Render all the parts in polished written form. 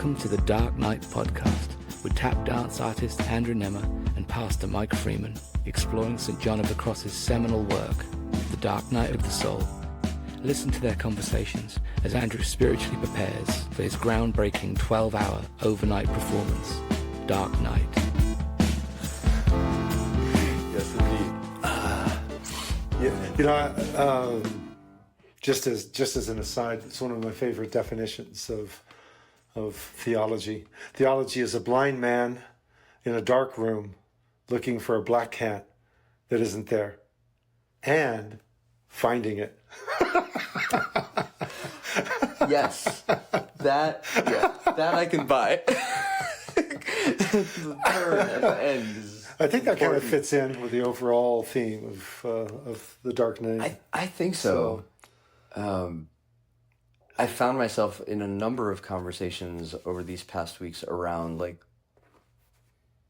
Welcome to the Dark Knight podcast with tap dance artist Andrew Nemmer and pastor Mike Freeman, exploring St. John of the Cross's seminal work, The Dark Night of the Soul. Listen to their conversations as Andrew spiritually prepares for his groundbreaking 12-hour overnight performance, Dark Knight. Yes, indeed. Just as an aside, it's one of my favorite definitions of theology. Theology is a blind man in a dark room looking for a black cat that isn't there and finding it. Yes, that I can buy. The turn at the end is I think that kind of important. fits in with the overall theme of the Dark Knight. I think so. I found myself in a number of conversations over these past weeks around like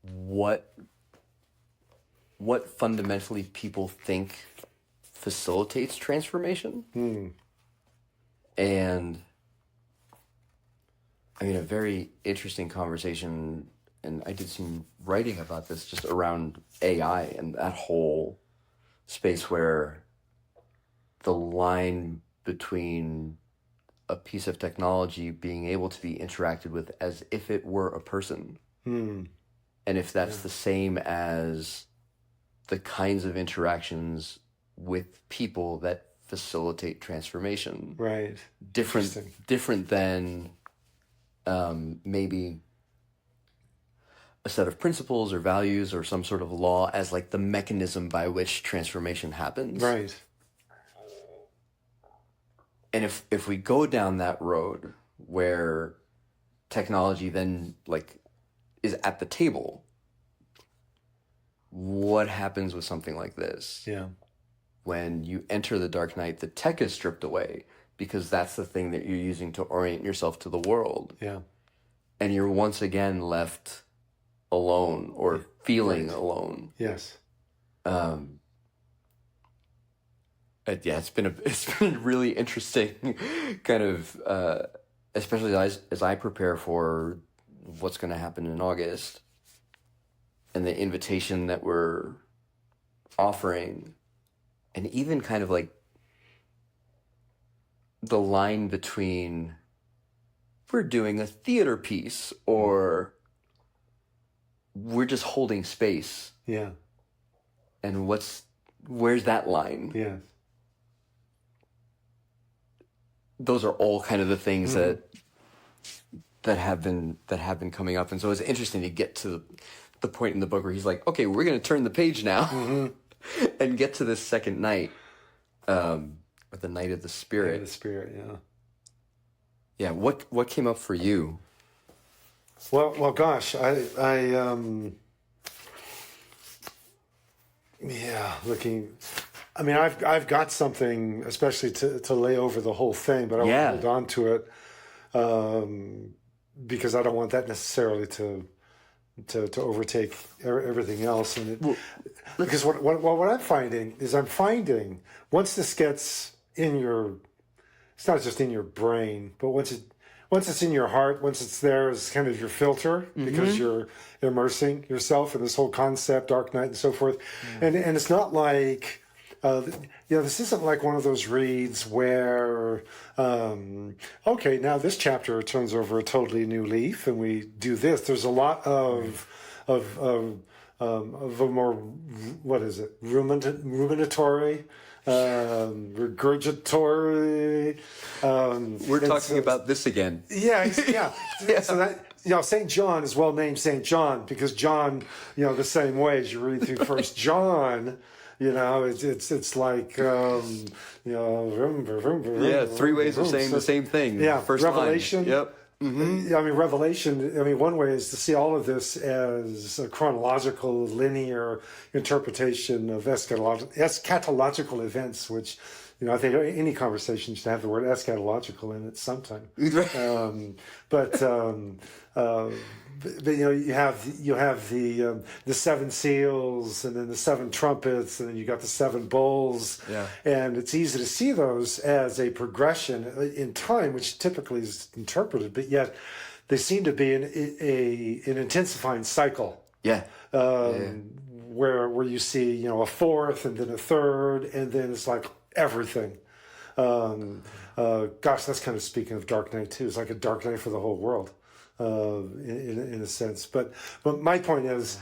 what fundamentally people think facilitates transformation. And I mean, a very interesting conversation, and I did some writing about this just around AI and that whole space where the line between a piece of technology being able to be interacted with as if it were a person. And if that's the same as the kinds of interactions with people that facilitate transformation. Right. Different than maybe a set of principles or values or some sort of law as like the mechanism by which transformation happens. Right. And if we go down that road where technology then like is at the table, what happens with something like this? Yeah. When you enter the Dark Knight, the tech is stripped away because that's the thing that you're using to orient yourself to the world. Yeah. And you're once again left alone or feeling alone. Yes. It's been a really interesting kind of, especially as I prepare for what's going to happen in August and the invitation that we're offering, and even kind of like the line between we're doing a theater piece or we're just holding space. Yeah. And where's that line? Yeah. Those are all kind of the things that have been coming up. And so it's interesting to get to the point in the book where he's like, okay, we're going to turn the page now and get to this second night, or the night of the spirit. The spirit, yeah. Yeah. What came up for you? Well, gosh, I mean, I've got something, especially to lay over the whole thing, but I won't hold on to it because I don't want that necessarily to overtake everything else. And because what I'm finding is once this gets in it's not just in your brain, but once it's in your heart, once it's there as kind of your filter, because you're immersing yourself in this whole concept, Dark Knight and so forth. And it's not like, this isn't like one of those reads where, okay, now this chapter turns over a totally new leaf and we do this. There's a lot of a more, what is it, ruminatory, regurgitory. We're talking about this again. Yeah. So that, St. John is well named St. John because John, the same way as you read through First John, it's like, 3 ways of saying the same thing. Yeah, First Revelation. Line. Yep. Revelation, one way is to see all of this as a chronological, linear interpretation of eschatological events, which, I think any conversation should have the word eschatological in it sometime. But you have the seven seals, and then the seven trumpets, and then you got the seven bowls. Yeah. And it's easy to see those as a progression in time, which typically is interpreted, but yet they seem to be an intensifying cycle. Yeah. Where you see, you know, a fourth and then a third, and then it's like everything. Gosh, that's kind of speaking of Dark Knight too. It's like a Dark Knight for the whole world, in a sense. But my point is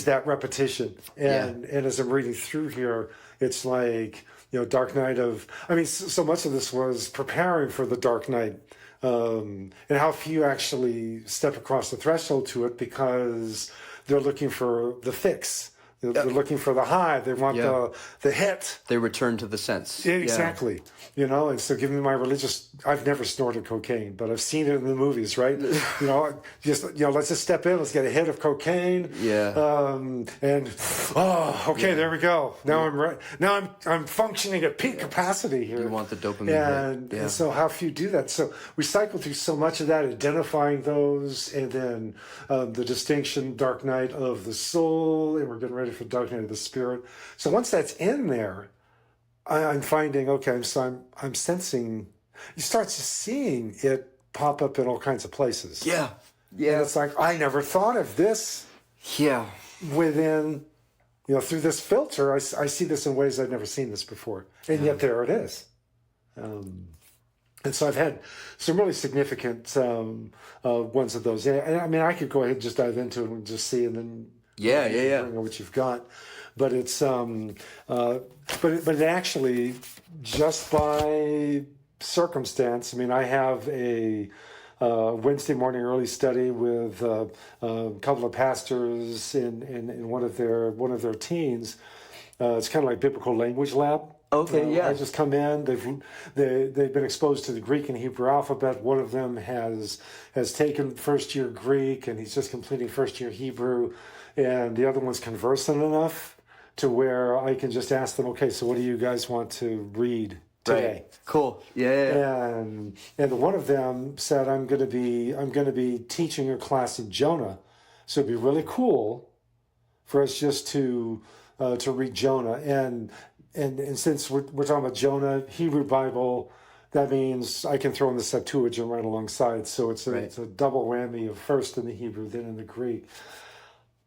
that repetition, and as I'm reading through here, it's like, you know, Dark Knight of. I mean, so much of this was preparing for the Dark Knight, and how few actually step across the threshold to it because they're looking for the fix. They're looking for the high. They want the hit. They return to the sense. Exactly. Yeah. You know, and so give me my religious. I've never snorted cocaine, but I've seen it in the movies, right? You know, let's just step in. Let's get a hit of cocaine. Yeah. Okay, there we go. Now I'm right. Now I'm functioning at peak capacity here. You want the dopamine hit. And so how few do that? So we cycle through so much of that, identifying those, and then the distinction, Dark Night of the soul, and we're getting ready for Dark Night of the spirit. So once that's in there, I'm finding, okay, so I'm sensing, you start just seeing it pop up in all kinds of places. Yeah. And it's like, I never thought of this. Yeah. Within, you know, through this filter, I see this in ways I've never seen this before. And yet there it is. And so I've had some really significant ones of those. And I mean, I could go ahead and just dive into it and just see, and then bring on what you've got. But it's but it actually, just by circumstance. I mean, I have a Wednesday morning early study with a couple of pastors in one of their teens. It's kind of like biblical language lab. Okay, I just come in. They've been exposed to the Greek and Hebrew alphabet. One of them has taken first year Greek, and he's just completing first year Hebrew, and the other one's conversant enough to where I can just ask them, okay, so what do you guys want to read today? Right. Cool. Yeah. And one of them said, I'm going to be teaching a class in Jonah, so it'd be really cool for us just to read Jonah. And since we're talking about Jonah, Hebrew Bible, that means I can throw in the Septuagint right alongside. So it's a double whammy of first in the Hebrew, then in the Greek.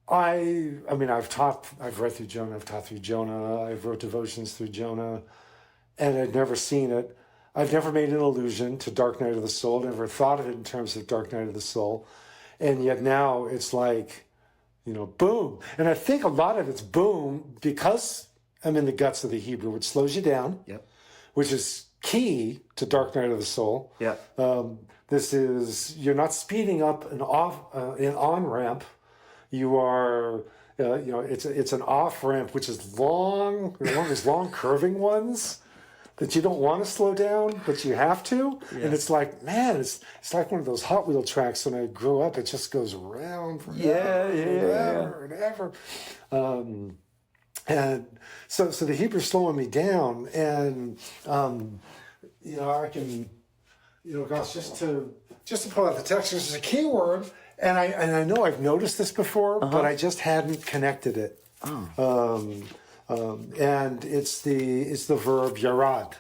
I mean, I've read through Jonah, I've taught through Jonah, I've wrote devotions through Jonah, and I'd never seen it. I've never made an allusion to Dark Night of the Soul, never thought of it in terms of Dark Night of the Soul. And yet now it's like, you know, boom. And I think a lot of it's boom because I'm in the guts of the Hebrew, which slows you down, which is key to Dark Night of the Soul. This is, you're not speeding up an on-ramp. You are, it's an off-ramp, which is long, one of those long curving ones that you don't want to slow down, but you have to. And it's like, man, it's like one of those Hot Wheel tracks when I grew up. It just goes around forever and ever. And so the Hebrew's slowing me down, and I can, gosh, just to pull out the text, there's a keyword, and I know I've noticed this before, but I just hadn't connected it. And it's the verb yarad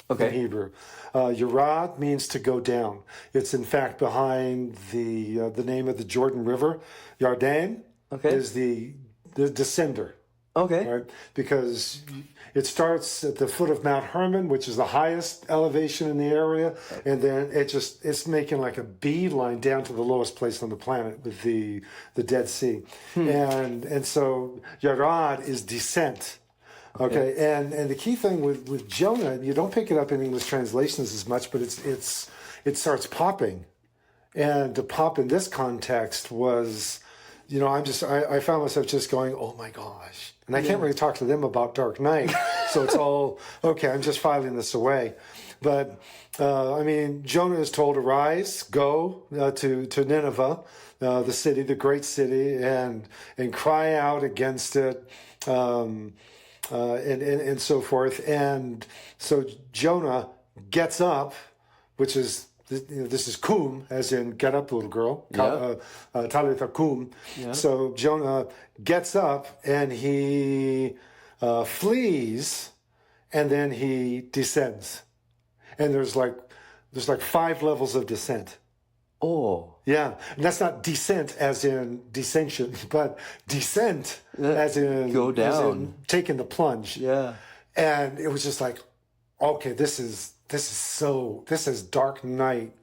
in Hebrew. Yarad means to go down. It's in fact behind the name of the Jordan River. Yarden is the descender. Right? Because it starts at the foot of Mount Hermon, which is the highest elevation in the area, and then it's making like a beeline down to the lowest place on the planet with the Dead Sea. And so Yarad is descent. And the key thing with Jonah, you don't pick it up in English translations as much, but it starts popping. And to pop in this context was, I found myself just going, oh my gosh. And I can't really talk to them about Dark Knight. So it's all, okay, I'm just filing this away. But, Jonah is told to rise, go to Nineveh, the city, the great city, and cry out against it, and so forth. And so Jonah gets up, which is, this is kum, as in get up, little girl. Talitha kum. So Jonah gets up and he flees, and then he descends. And there's like 5 levels of descent. Oh. Yeah, and that's not descent as in dissension, but descent as in go down, as in taking the plunge. Yeah. And it was just like, okay, this is Dark Knight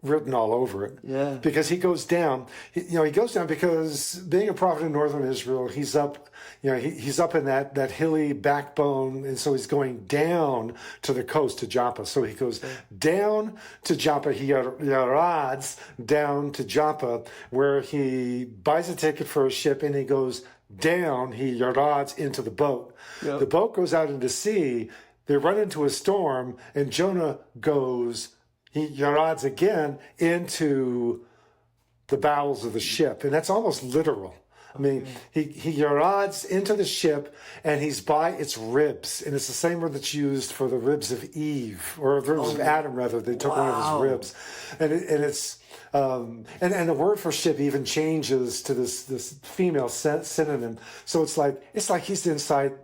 written all over it. Yeah. Because he goes down. He goes down because being a prophet in northern Israel, he's up. He's up in that hilly backbone, and so he's going down to the coast to Joppa. So he goes down to Joppa. He yarads down to Joppa, where he buys a ticket for a ship, and he goes down. He yarads into the boat. Yep. The boat goes out into sea. They run into a storm, and Jonah goes. He yarads again into the bowels of the ship, and that's almost literal. I mean, he yarads into the ship, and he's by its ribs, and it's the same word that's used for the ribs of Eve, or the ribs of Adam, rather. They took one of his ribs, and it's and the word for ship even changes to this female synonym. So it's like he's inside.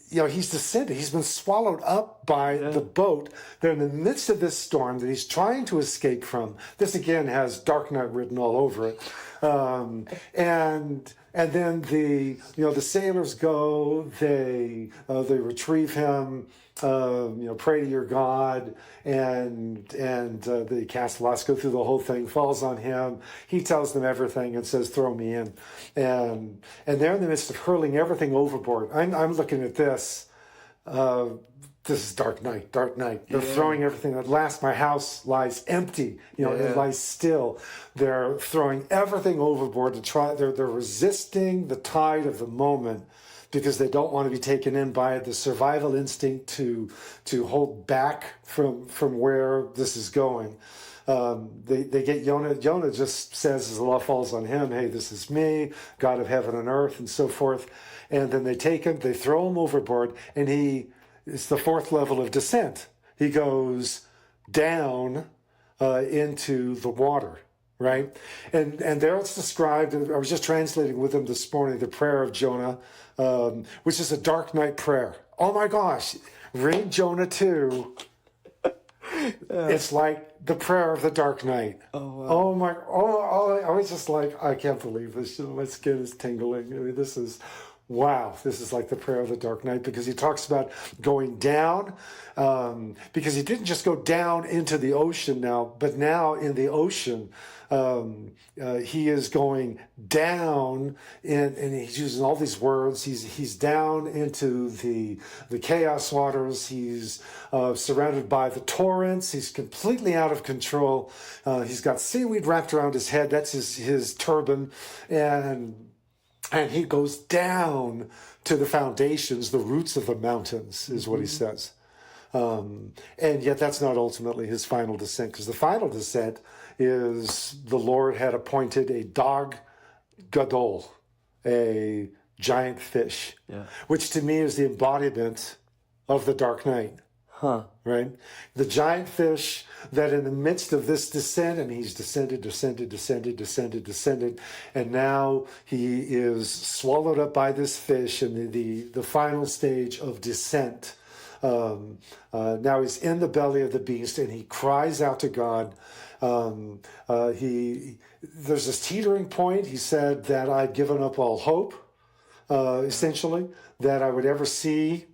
He's descended. He's been swallowed up by the boat. They're in the midst of this storm that he's trying to escape from. This again has Dark Knight written all over it. And then the sailors go. They retrieve him. Pray to your God, and they cast lots, go through the whole thing, falls on him. He tells them everything and says, "Throw me in," and they're in the midst of hurling everything overboard. I'm looking at this. This is Dark Knight. They're throwing everything. At last, my house lies empty. It lies still. They're throwing everything overboard to try. They're resisting the tide of the moment, because they don't want to be taken in by the survival instinct to hold back from where this is going. They get Jonah. Jonah just says, as the law falls on him, "Hey, this is me, God of heaven and earth," and so forth. And then they take him, they throw him overboard, and it's the fourth level of descent. He goes down into the water. Right? And there it's described, I was just translating with him this morning, the prayer of Jonah, which is a Dark Knight prayer. Oh my gosh, read Jonah 2. It's like the prayer of the Dark Knight. Oh, wow. I was just like, I can't believe this. My skin is tingling. I mean, this is... Wow, this is like the prayer of the Dark Knight, because he talks about going down, because he didn't just go down into the ocean now, but now in the ocean, he is going down, and he's using all these words. He's down into the chaos waters. He's surrounded by the torrents. He's completely out of control. He's got seaweed wrapped around his head. That's his turban, and he goes down to the foundations, the roots of the mountains, is what he says. And yet that's not ultimately his final descent, because the final descent is the Lord had appointed a dog gadol, a giant fish, which to me is the embodiment of the Dark Knight. Right? The giant fish that in the midst of this descent, and he's descended, and now he is swallowed up by this fish in the final stage of descent. Now he's in the belly of the beast, and he cries out to God. There's this teetering point. He said that I'd given up all hope, essentially, that I would ever see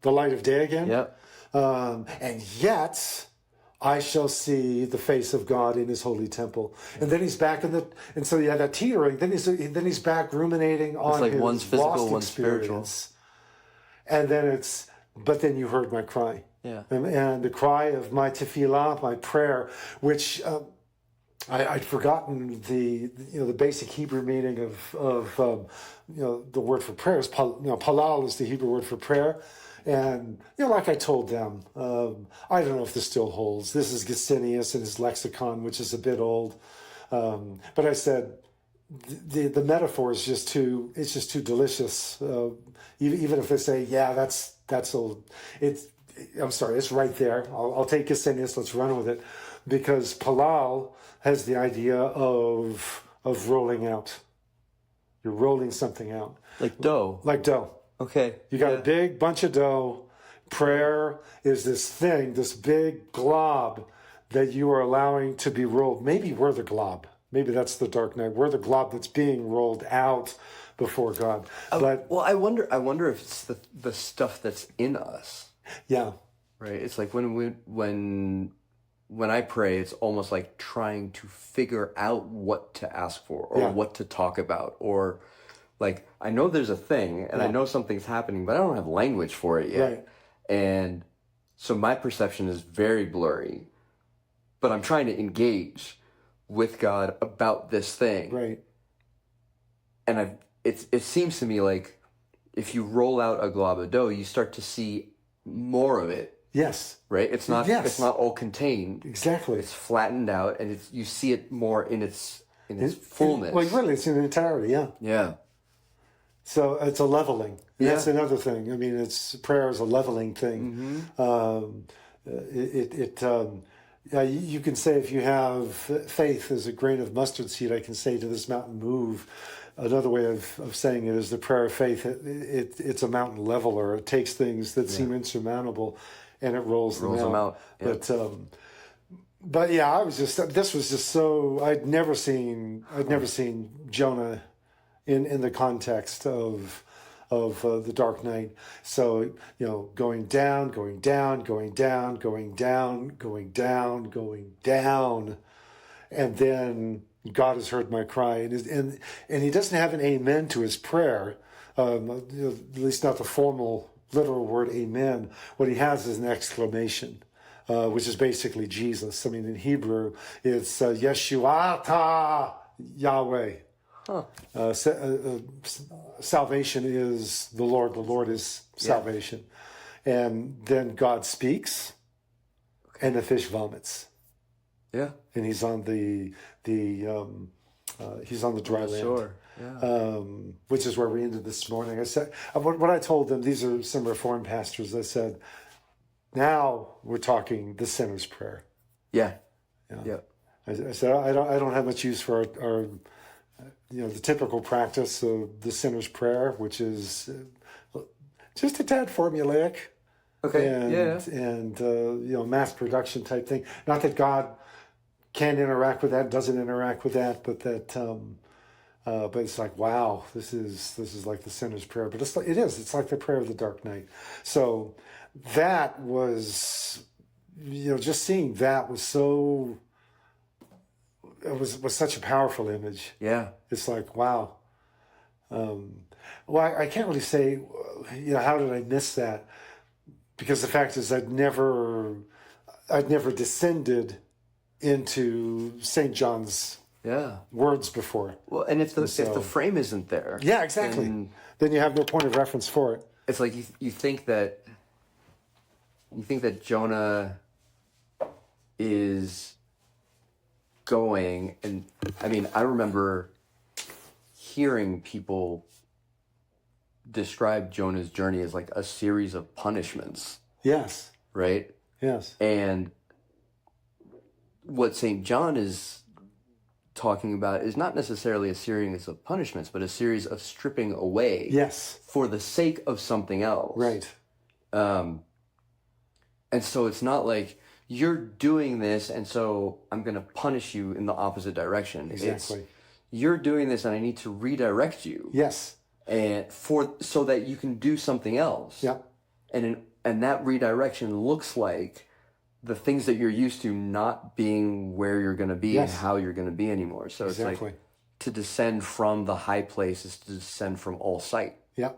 the light of day again. Yep. And yet I shall see the face of God in his holy temple. And then he's back and so that teetering, then he's back ruminating on like his one's physical, lost one's experience. And then but then you heard my cry. Yeah. And the cry of my tefillah, my prayer, which, I'd forgotten the basic Hebrew meaning of the word for prayer is palal is the Hebrew word for prayer. And, like I told them, I don't know if this still holds. This is Gesenius and his lexicon, which is a bit old. But I said, the metaphor is just too delicious. Even if they say, yeah, that's old. I'm sorry, it's right there. I'll take Gesenius, let's run with it. Because palal has the idea of rolling out. You're rolling something out. Like dough. Like dough. Okay. You got a big bunch of dough. Prayer is this thing, this big glob that you are allowing to be rolled. Maybe we're the glob. Maybe that's the dark night. We're the glob that's being rolled out before God. But well, I wonder if it's the stuff that's in us. yeah, Right. It's like when I pray, it's almost like trying to figure out what to ask for or what to talk about, or like I know there's a thing and I know something's happening, but I don't have language for it yet. Right. And so my perception is very blurry, but I'm trying to engage with God about this thing. right. And it seems to me like if you roll out a glob of dough, you start to see more of it. Yes, Right? It's not all contained. exactly. It's flattened out, and you see it more in its fullness. Well, really, it's in entirety, yeah. Yeah. So it's a leveling. Yeah. That's another thing. I mean, prayer is a leveling thing. You can say if you have faith as a grain of mustard seed, I can say to this mountain, move. Another way of saying it is the prayer of faith. It's a mountain leveler. It takes things that seem insurmountable, and it rolls them out. Yeah. But yeah, this was just so, I'd never seen Jonah in the context of the Dark Knight. So, going down, going down, going down, going down, going down, going down, and then God has heard my cry, and he doesn't have an amen to his prayer, at least not the formal literal word amen. What he has is an exclamation, which is basically Jesus. I mean, in Hebrew, it's Yeshuata Yahweh. Huh. Salvation is the Lord. The Lord is salvation. And then God speaks, and the fish vomits. Yeah. And he's on the dry land. Sure. Yeah. Which is where we ended this morning. I said, what I told them, these are some Reformed pastors. I said, now we're talking the sinner's prayer. Yeah. Yeah. I said, I don't have much use for our the typical practice of the sinner's prayer, which is just a tad formulaic. Okay. And mass production type thing. Not that God can't interact with that, doesn't interact with that, but that. But it's like, wow, this is like the sinner's prayer. But it's like the prayer of the Dark Night. So that was, just seeing that was so. It was such a powerful image. Yeah. It's like, wow. Well, I can't really say, how did I miss that? Because the fact is, I'd never descended into St. John's words before. Well, and if the frame isn't there, yeah, exactly, then you have no point of reference for it. It's like you think that Jonah is going, and I mean, I remember hearing people describe Jonah's journey as like a series of punishments. Yes. Right? Yes. And what St. John is talking about is not necessarily a series of punishments, but a series of stripping away. Yes. For the sake of something else. Right. And so it's not like you're doing this, and so I'm going to punish you in the opposite direction. Exactly. You're doing this, and I need to redirect you. Yes. And so that you can do something else. Yeah. And that redirection looks like the things that you're used to not being where you're going to be and how you're going to be anymore. So it's like to descend from the high place is to descend from all sight. Yeah.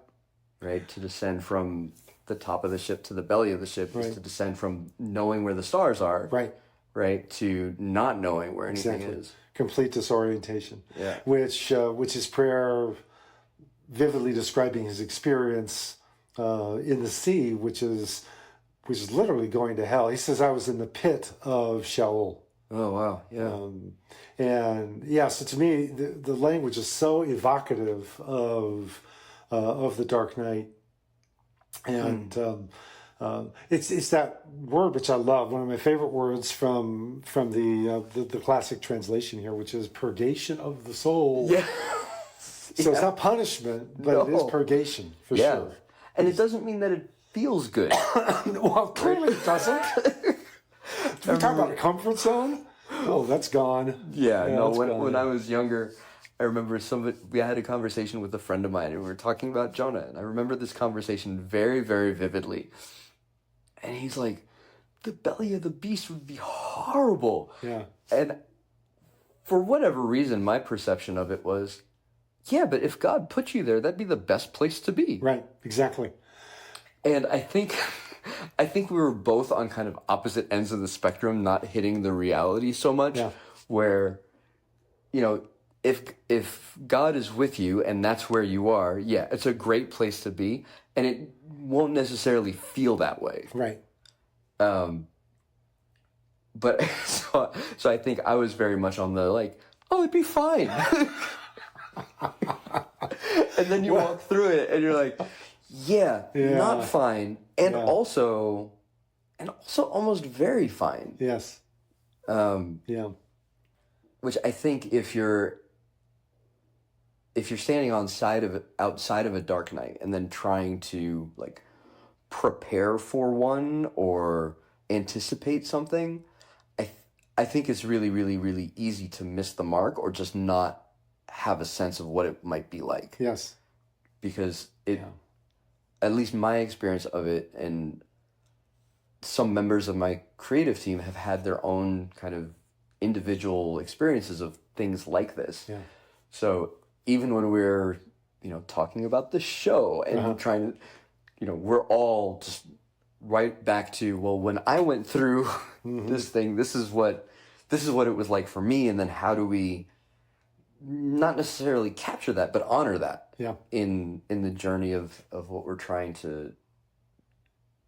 Right? To descend from the top of the ship to the belly of the ship is to descend from knowing where the stars are. Right. Right? To not knowing where anything is. Complete disorientation. Yeah. Which is prayer vividly describing his experience in the sea, which is literally going to hell. He says, I was in the pit of Sheol. Oh, wow. Yeah. So to me, the language is so evocative of the Dark Night. And it's that word which I love, one of my favorite words from the classic translation here, which is purgation of the soul. Yeah. So it's not punishment, but it is purgation, for sure. And it doesn't mean that it feels good. Well, clearly it doesn't. We talk about a comfort zone. Oh, that's gone. Yeah, no. that's gone. When I was younger, I remember we had a conversation with a friend of mine, and we were talking about Jonah, and I remember this conversation very, very vividly. And he's like, "The belly of the beast would be horrible." Yeah. And for whatever reason, my perception of it was, yeah, but if God put you there, that'd be the best place to be. Right. Exactly. And I think we were both on kind of opposite ends of the spectrum, not hitting the reality so much. Yeah. Where, if God is with you and that's where you are, yeah, it's a great place to be, and it won't necessarily feel that way. Right. But so I think I was very much on the like, oh, it'd be fine. And then you walk through it and you're like, yeah, not fine, and also almost very fine. Yes. Which I think if you're standing outside of a dark night and then trying to like prepare for one or anticipate something, I think it's really, really, really easy to miss the mark or just not have a sense of what it might be like. Yes. Because at least my experience of it, and some members of my creative team have had their own kind of individual experiences of things like this. Yeah. So even when we're, talking about the show and trying to, we're all just right back to, well, when I went through this thing, this is what it was like for me. And then how do we not necessarily capture that, but honor that in the journey of what we're trying to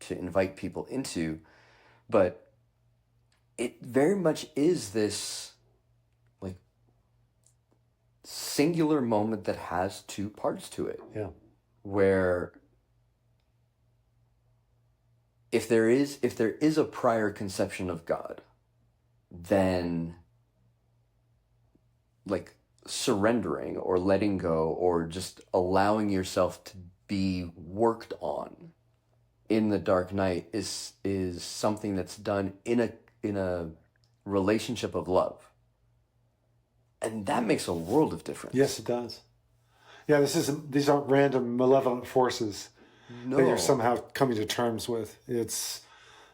invite people into. But it very much is this like singular moment that has two parts to it. Yeah. Where if there is a prior conception of God, then like surrendering or letting go or just allowing yourself to be worked on in the dark night is something that's done in a relationship of love. And that makes a world of difference. Yes, it does. Yeah, these aren't random malevolent forces that you're somehow coming to terms with. It's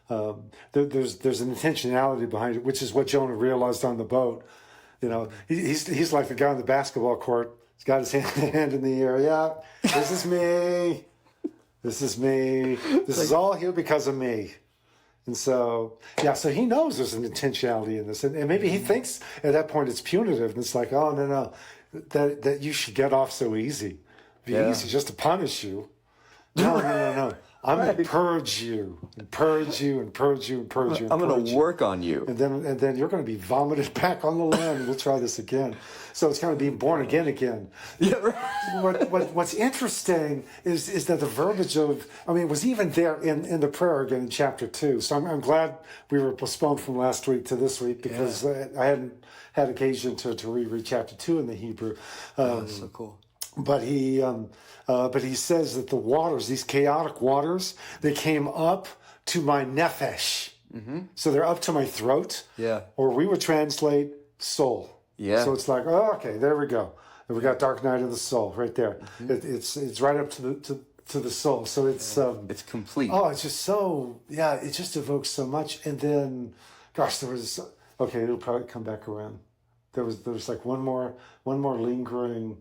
there's an intentionality behind it, which is what Jonah realized on the boat. He's like the guy on the basketball court. He's got his hand in the air. Yeah, this is me. This is me. This is all here because of me. And so, so he knows there's an intentionality in this. And maybe he thinks at that point it's punitive. And it's like, oh, no, that you should get off so easy. It'd be easy just to punish you. No. I'm going to purge you and purge you and purge you and purge you. I'm going to work on you. And then you're going to be vomited back on the land, and we'll try this again. So it's kind of being born again. Yeah, right. What's interesting is that the verbiage of, it was even there in the prayer again in chapter 2. So I'm glad we were postponed from last week to this week because I hadn't had occasion to reread chapter 2 in the Hebrew. That's so cool. But he says that the waters, these chaotic waters, they came up to my nephesh. Mm-hmm. So they're up to my throat. Yeah. Or we would translate soul. Yeah. So it's like, oh, okay, there we go. And we got dark night of the soul right there. Mm-hmm. It's right up to the soul. So it's complete. Oh, it's just so it just evokes so much. And then, gosh, there was it'll probably come back around. There was like one more lingering.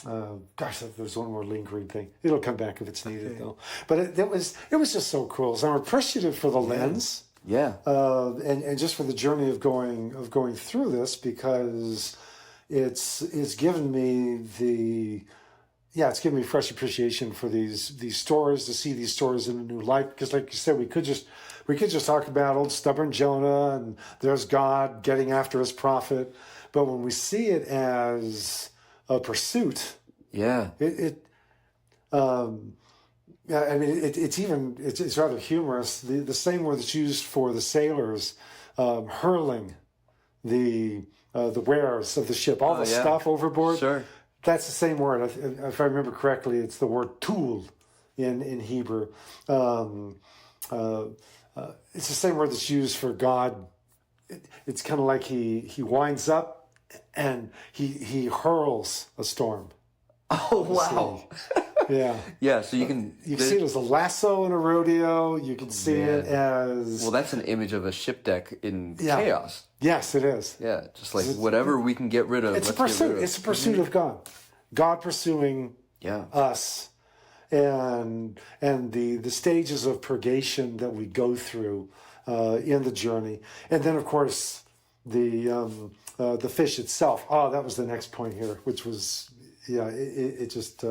There's one more lingering thing. It'll come back if it's needed, though. But it was just so cool. So I'm appreciative for the lens, and just for the journey of going through this, because it's given me it's given me fresh appreciation for these stories, to see these stories in a new light. Because, like you said, we could just talk about old stubborn Jonah and there's God getting after his prophet, but when we see it as a pursuit. It's rather humorous. The same word that's used for the sailors hurling the wares of the ship, all the stuff overboard. Sure, that's the same word. If I remember correctly, it's the word tool in Hebrew. It's the same word that's used for God it's kind of like he winds up and he hurls a storm. Oh, wow. Yeah. Yeah, so you can see it as a lasso in a rodeo. You can see it as... Well, that's an image of a ship deck in chaos. Yes, it is. Yeah, just like whatever we can get rid of. It's a pursuit. It's a pursuit of God. God pursuing us. And the stages of purgation that we go through in the journey. And then, of course, the fish itself. Oh, that was the next point here, which was... it just,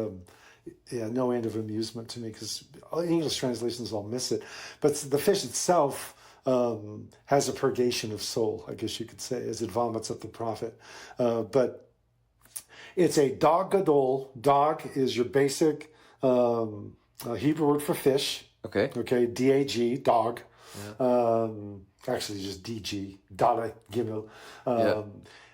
no end of amusement to me because English translations all miss it. But the fish itself has a purgation of soul, I guess you could say, as it vomits up the prophet. But it's a dag gadol. Dag is your basic Hebrew word for fish. Okay. Okay, D-A-G, dog. Yeah. Actually, just D-G, Dala Gimel.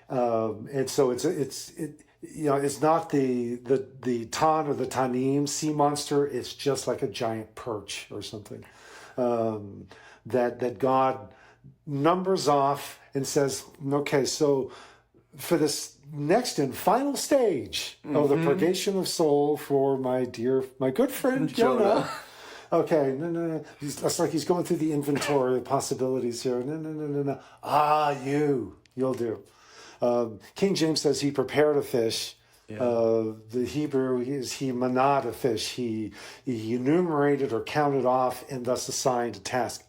And so it's not the Tan or the Tanim sea monster. It's just like a giant perch or something that God numbers off and says, okay, so for this next and final stage of the purgation of soul for my good friend Jonah. Okay, no. It's like he's going through the inventory of possibilities here. No. You'll do. King James says he prepared a fish. Yeah. The Hebrew is he manad a fish. He enumerated or counted off and thus assigned a task.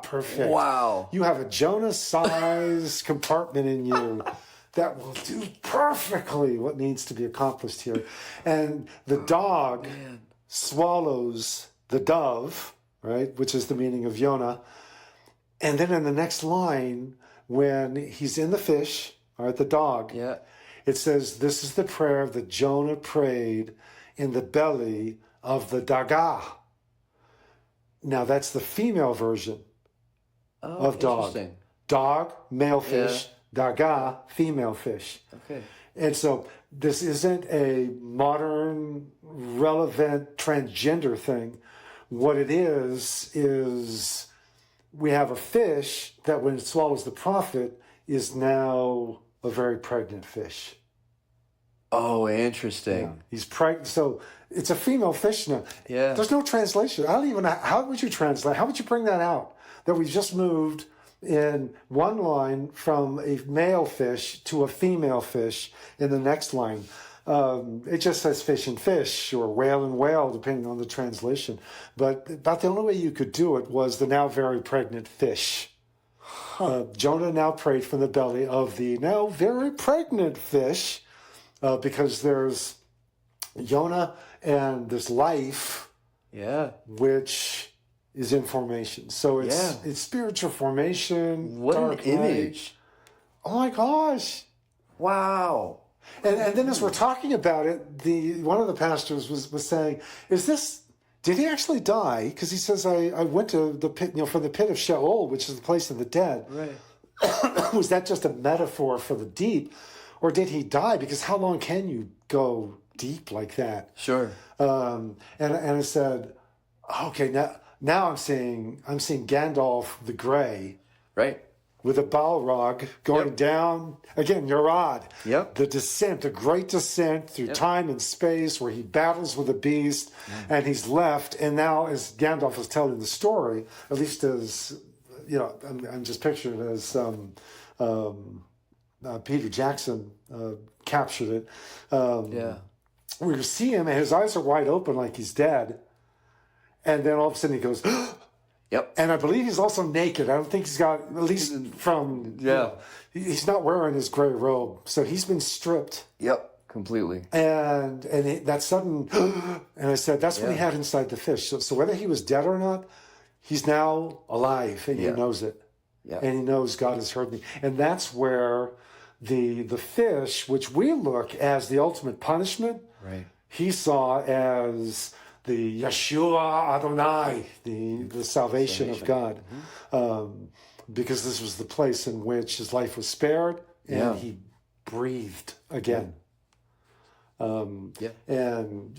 Perfect. Wow. You have a Jonah-sized compartment in you that will do perfectly what needs to be accomplished here. And the dog swallows the dove, right, which is the meaning of Jonah. And then in the next line, when he's in the fish, all right, the dog, it says, this is the prayer that Jonah prayed in the belly of the dagah. Now, that's the female version of dog. Dog, male fish, dagah, female fish. Okay. And so this isn't a modern, relevant, transgender thing. What it is we have a fish that when it swallows the prophet is now a very pregnant fish. Oh, interesting. Yeah. He's pregnant. So it's a female fish now. Yeah. There's no translation. I don't even know. How would you translate? How would you bring that out? That we've just moved in one line from a male fish to a female fish in the next line. It just says fish and fish or whale and whale, depending on the translation. But about the only way you could do it was the now very pregnant fish. Jonah now prayed from the belly of the now very pregnant fish because there's Jonah and there's life, which is in formation. So it's spiritual formation. What an image. Oh my gosh. Wow. And then as we're talking about it, one of the pastors was saying, did he actually die? Because he says, I went to the pit, from the pit of Sheol, which is the place of the dead. Right. Was that just a metaphor for the deep? Or did he die? Because how long can you go deep like that? Sure. And I said, okay, now I'm seeing Gandalf the Grey. Right. With a Balrog going down, again, Yorad. Yep. The descent, a great descent through time and space where he battles with a beast and he's left. And now as Gandalf is telling the story, at least as, I'm just picturing it as Peter Jackson captured it. We see him and his eyes are wide open like he's dead. And then all of a sudden he goes... Yep. And I believe he's also naked. I don't think he's got, at least from... he's not wearing his gray robe. So he's been stripped. Yep, completely. And that sudden... And I said, that's what he had inside the fish. So whether he was dead or not, he's now alive. And he knows it. Yeah. And he knows God has heard me. And that's where the fish, which we look as the ultimate punishment, he saw as... the Yeshua Adonai, the salvation of God, because this was the place in which his life was spared and he breathed again. And,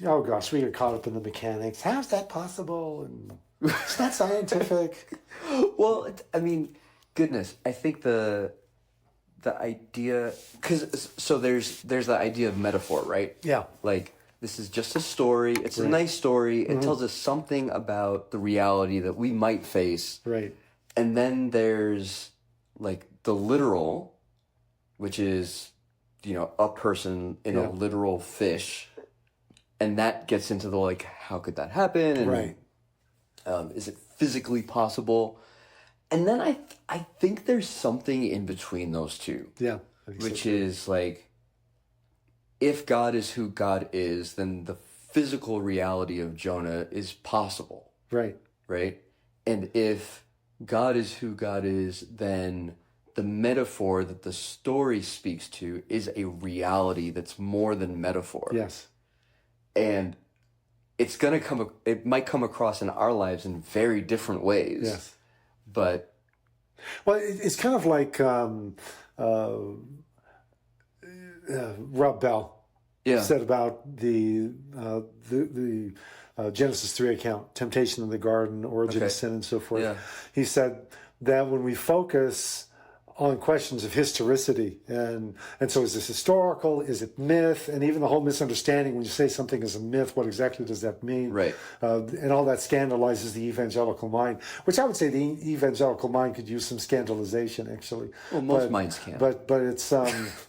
oh gosh, we get caught up in the mechanics. How's that possible? And it's not scientific. Well, I mean, Goodness, I think the idea, because so there's the idea of metaphor, right? Yeah. Like, this is just a story. It's a nice story. It tells us something about the reality that we might face. Right. And then there's like the literal, which is, a person in a literal fish. And that gets into the like, how could that happen? And Right. Is it physically possible? And then I think there's something in between those two. Yeah. I think so Which too. is like, if God is who God is, then the physical reality of Jonah is possible, Right. right? And if God is who God is, then the metaphor that the story speaks to is a reality that's more than metaphor. Yes. And it might come across in our lives in very different ways. Yes. But Well, it's kind of like Rob Bell said about the Genesis 3 account, temptation in the garden, origin of sin, and so forth. Yeah. He said that when we focus on questions of historicity, and so is this historical, is it myth, and even the whole misunderstanding when you say something is a myth, what exactly does that mean? Right. And all that scandalizes the evangelical mind, which I would say the evangelical mind could use some scandalization, actually. Well, most minds can. But it's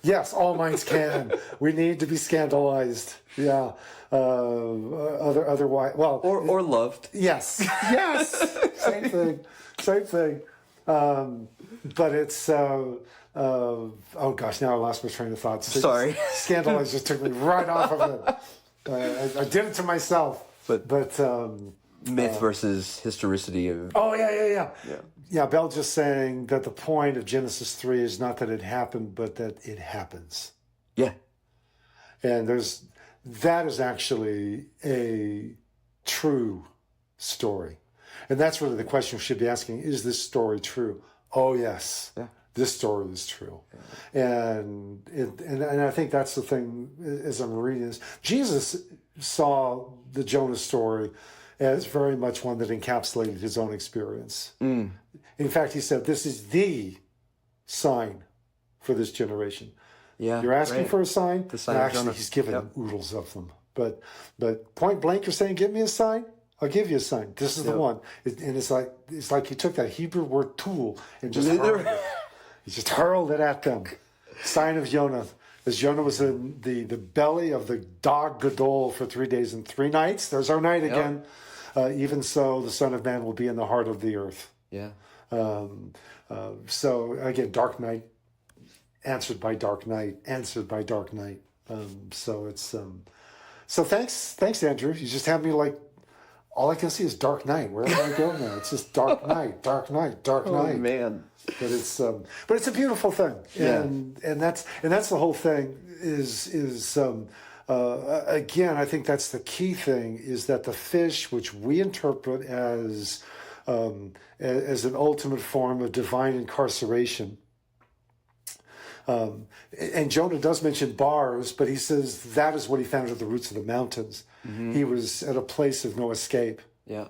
yes, all minds can. We need to be scandalized. Yeah. Otherwise, well, or loved. yes, yes, same thing. But it's oh gosh, now I lost my train of thought. Sorry. Scandalized just took me right off of it. I did it to myself. But Myth versus historicity of... oh yeah. Yeah, Bell just saying that the point of Genesis 3 is not that it happened, but that it happens. Yeah. And that is actually a true story. And that's really the question we should be asking, is this story true? Oh, yes. Yeah. This story is true. Yeah. And I think that's the thing as I'm reading this. Jesus saw the Jonah story as very much one that encapsulated his own experience. In fact, he said, this is the sign for this generation. Yeah, you're asking for a sign? The sign of actually, Jonah. he's given oodles of them. But point blank, you're saying, give me a sign? I'll give you a sign. This is the one. And it's like he took that Hebrew word tool and just hurled it at them. Sign of Jonah. As Jonah was in the belly of the dog Gadol for 3 days and 3 nights. There's our night again. Even so, the Son of Man will be in the heart of the earth. Yeah. So again, dark night, answered by dark night, answered by dark night. So it's so thanks Andrew. You just have me like, all I can see is dark night. Where do I go now? It's just dark night, dark night, dark night. Oh man! But it's a beautiful thing, and that's the whole thing. Is again, I think that's the key thing, is that the fish, which we interpret as an ultimate form of divine incarceration. And Jonah does mention bars, but he says that is what he found at the roots of the mountains. Mm-hmm. He was at a place of no escape. Yeah.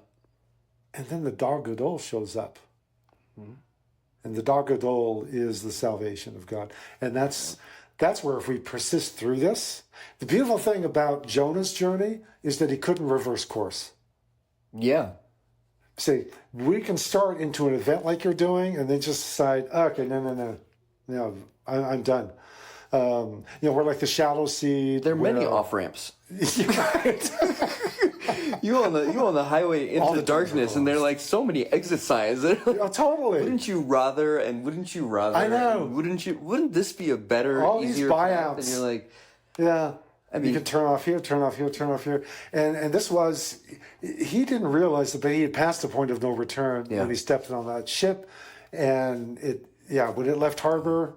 And then the Dog Gadol shows up. Mm-hmm. And the Dog Gadol is the salvation of God. And that's where, if we persist through this, the beautiful thing about Jonah's journey is that he couldn't reverse course. Yeah. See, we can start into an event like you're doing and then just decide, okay, no. I'm done. We're like the shallow seed. There are many off ramps. You on the highway into the darkness, and there are like so many exit signs. Totally. Wouldn't you rather? I know. Wouldn't this be a better, all easier these path? buyouts? And you're like, yeah. I mean, you can turn off here, turn off here, turn off here, and this was, he didn't realize that he had passed the point of no return when he stepped on that ship, and when it left harbor.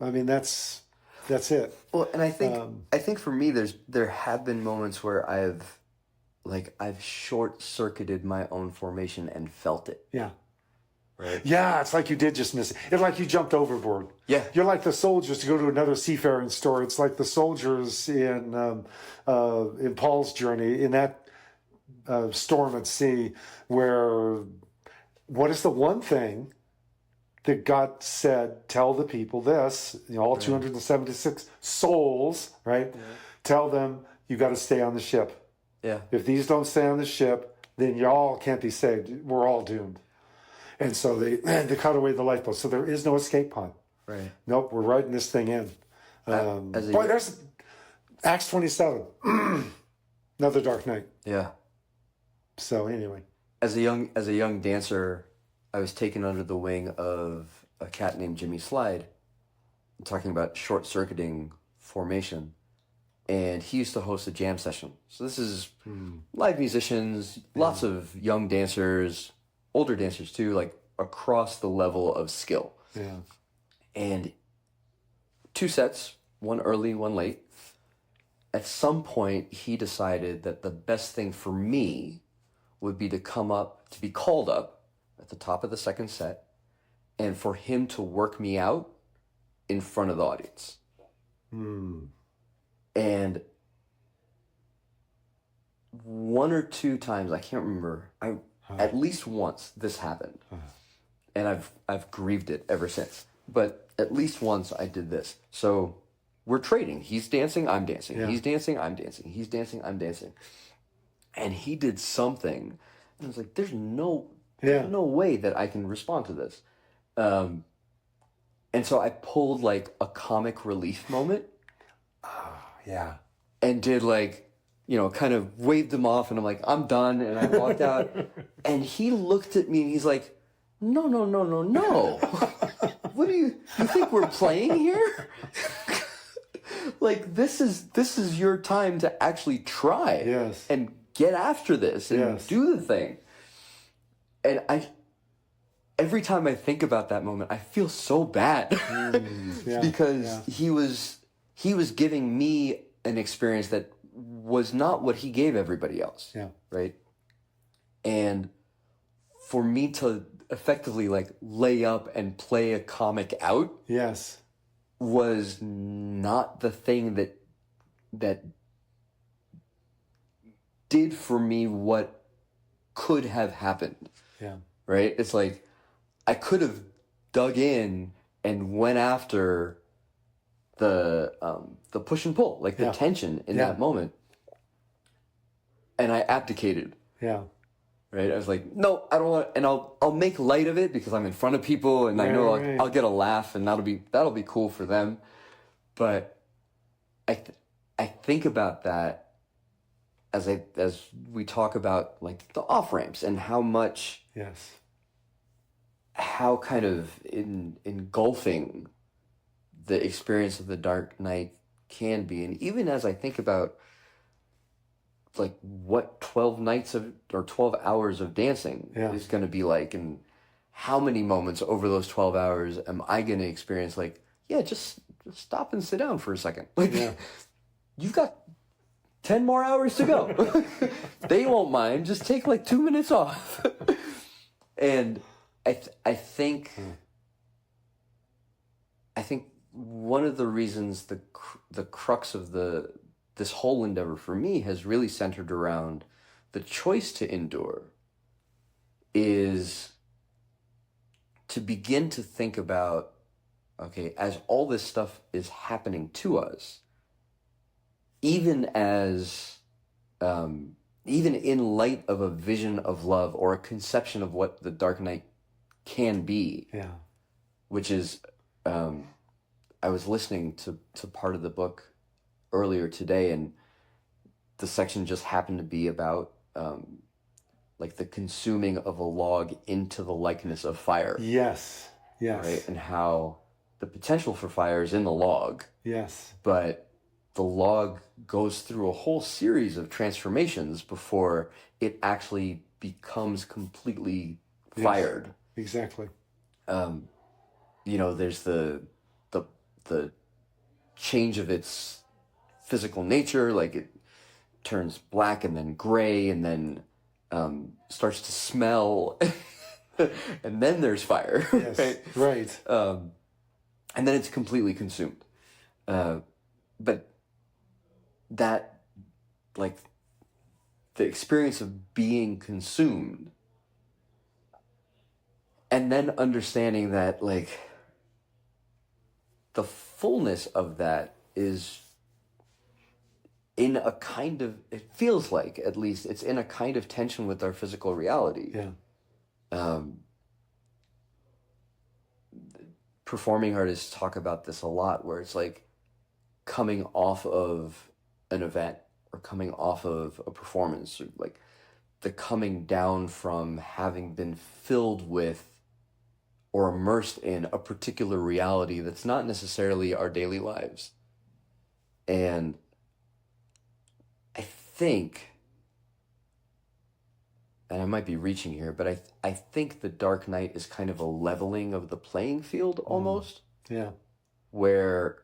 I mean, that's it. Well, and I think for me, there have been moments where I've short circuited my own formation and felt it. Yeah. Right. Yeah, it's like you did just miss it. It's like you jumped overboard. Yeah. You're like the soldiers, to go to another seafaring story. It's like the soldiers in Paul's journey, in that storm at sea, where what is the one thing that God said, tell the people this, all 276 souls, right? Yeah. Tell them you got to stay on the ship. Yeah. If these don't stay on the ship, then y'all can't be saved. We're all doomed. And so they cut away the lifeboat. So there is no escape pod. Right. Nope, we're writing this thing in. Boy, there's Acts 27. Another Dark Night. Yeah. So anyway. As a young dancer, I was taken under the wing of a cat named Jimmy Slide, talking about short-circuiting formation. And he used to host a jam session. So this is live musicians, lots of young dancers, older dancers too, like across the level of skill. Yeah. And 2 sets, one early, one late. At some point, he decided that the best thing for me would be to be called up at the top of the second set, and for him to work me out in front of the audience. And 1 or 2 times, I can't remember, at least once this happened. And I've grieved it ever since. But at least once I did this. So we're trading. He's dancing, I'm dancing. Yeah. He's dancing, I'm dancing. He's dancing, I'm dancing. And he did something. And I was like, there's no way that I can respond to this. And so I pulled like a comic relief moment. Yeah. And did like, kind of waved him off, and I'm like, I'm done. And I walked out, and he looked at me and he's like, no. What do you think we're playing here? Like, this is your time to actually try. Yes. And get after this and do the thing. And every time I think about that moment, I feel so bad because he was giving me an experience that was not what he gave everybody else. Yeah. Right. And for me to effectively like lay up and play a comic out. Yes. Was not the thing that did for me what could have happened. Yeah. Right? It's like I could have dug in and went after the push and pull, like the tension in that moment. And I abdicated. Yeah. Right? I was like, no, I don't want, and I'll make light of it because I'm in front of people and I know I'll get a laugh and that'll be cool for them. But I think about that as we talk about like the off ramps and how much how kind of engulfing the experience of the Dark Night can be. And even as I think about like what 12 nights of or 12 hours of dancing is going to be like, and how many moments over those 12 hours am I going to experience like, just stop and sit down for a second. Like you've got 10 more hours to go. They won't mind. Just take like 2 minutes off. And I think one of the reasons the crux of this whole endeavor for me has really centered around the choice to endure is to begin to think about, okay, as all this stuff is happening to us, even in light of a vision of love or a conception of what the Dark Night can be, which is, I was listening to part of the book earlier today, and the section just happened to be about like the consuming of a log into the likeness of fire. Yes. Right? And how the potential for fire is in the log. Yes. But the log goes through a whole series of transformations before it actually becomes completely fired. Exactly. There's the change of its physical nature, like it turns black and then gray and then starts to smell and then there's fire. Yes, right. And then it's completely consumed. But that, like, the experience of being consumed And then understanding that, like, the fullness of that is in a kind of, it feels like, at least, it's in a kind of tension with our physical reality. Yeah. Performing artists talk about this a lot, where it's like coming off of an event or coming off of a performance, or like the coming down from having been filled with or immersed in a particular reality that's not necessarily our daily lives. And I think, and I might be reaching here, but I think the Dark Knight is kind of a leveling of the playing field almost. Yeah. Where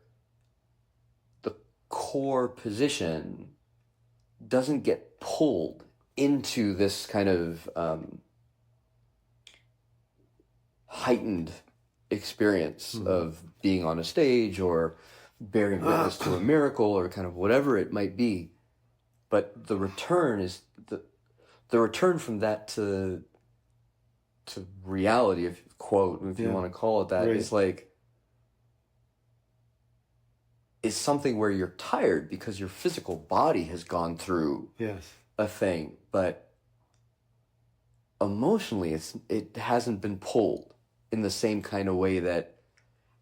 the core position doesn't get pulled into this kind of heightened experience of being on a stage or bearing witness to a miracle or kind of whatever it might be. But the return is the return from that to reality, if you want to call it that, is like, is something where you're tired because your physical body has gone through a thing, but emotionally it hasn't been pulled in the same kind of way that